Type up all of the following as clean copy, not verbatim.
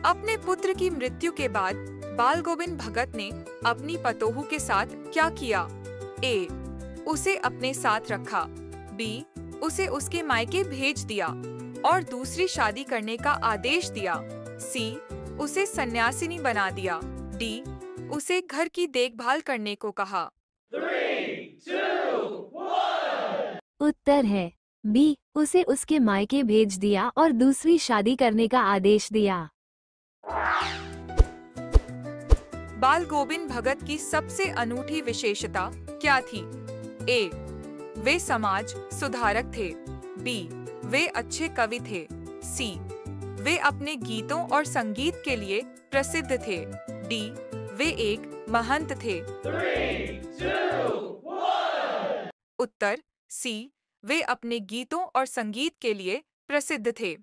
अपने पुत्र की मृत्यु के बाद बाल गोविंद भगत ने अपनी पतोहू के साथ क्या किया? ए. उसे अपने साथ रखा। बी. उसे उसके मायके भेज दिया और दूसरी शादी करने का आदेश दिया। सी. उसे सन्यासिनी बना दिया। डी. उसे घर की देखभाल करने को कहा। 3, 2, 1। उत्तर है बी. उसे उसके मायके भेज दिया और दूसरी शादी करने का आदेश दिया। बाल गोविंद भगत की सबसे अनूठी विशेषता क्या थी? ए. वे समाज सुधारक थे। बी. वे अच्छे कवि थे। सी. वे अपने गीतों और संगीत के लिए प्रसिद्ध थे। डी. वे एक महंत थे। 3, 2, 1। उत्तर सी. वे अपने गीतों और संगीत के लिए प्रसिद्ध थे।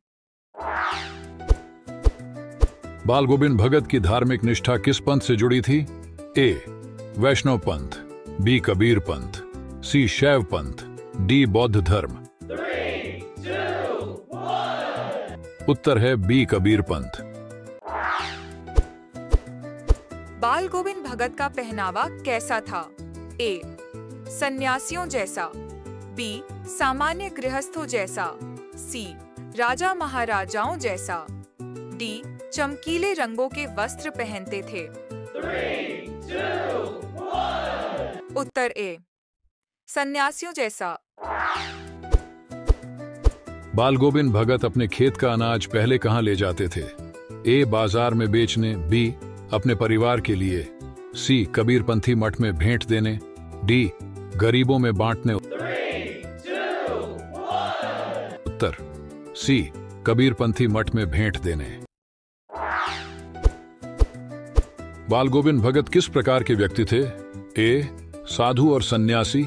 बाल गोविंद भगत की धार्मिक निष्ठा किस पंथ से जुड़ी थी? ए. वैष्णव पंथ। बी. कबीर पंथ। सी. शैव पंथ। डी. बौद्ध धर्म। 3, 2, 1। उत्तर है बी. कबीर पंथ। बाल गोविंद भगत का पहनावा कैसा था? ए. सन्यासियों जैसा। बी. सामान्य गृहस्थों जैसा। सी. राजा महाराजाओं जैसा। डी. चमकीले रंगों के वस्त्र पहनते थे। 3, 2, 1। उत्तर ए. सन्यासियों जैसा। बाल गोविंद भगत अपने खेत का अनाज पहले कहां ले जाते थे? ए. बाजार में बेचने। बी. अपने परिवार के लिए। सी. कबीरपंथी मठ में भेंट देने। डी. गरीबों में बांटने। 3, 2, 1। उत्तर सी. कबीरपंथी मठ में भेंट देने। बाल गोविंद भगत किस प्रकार के व्यक्ति थे? ए. साधु और सन्यासी।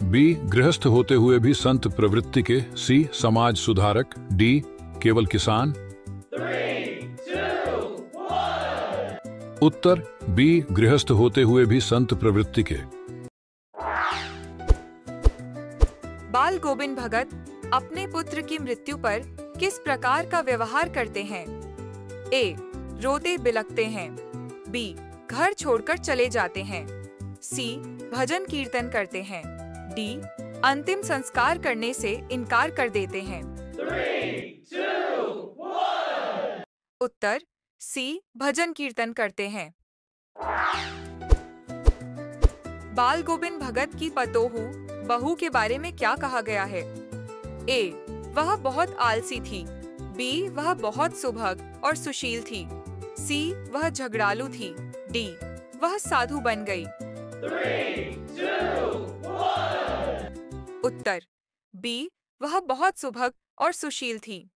बी. गृहस्थ होते हुए भी संत प्रवृत्ति के। सी. समाज सुधारक। डी. केवल किसान। 3, 2, 1। उत्तर बी. गृहस्थ होते हुए भी संत प्रवृत्ति के। बाल गोविंद भगत अपने पुत्र की मृत्यु पर किस प्रकार का व्यवहार करते हैं? ए. रोते बिलखते हैं। बी. घर छोड़कर चले जाते हैं। सी. भजन कीर्तन करते हैं। डी. अंतिम संस्कार करने से इनकार कर देते हैं। 3, 2, 1। उत्तर सी. भजन कीर्तन करते हैं। बाल गोविंद भगत की पतोहू बहू के बारे में क्या कहा गया है? ए. वह बहुत आलसी थी। बी. वह बहुत सुभग और सुशील थी। सी. वह झगड़ालू थी। डी. वह साधु बन गई। 3, 2, 1। उत्तर बी. वह बहुत सुभग और सुशील थी।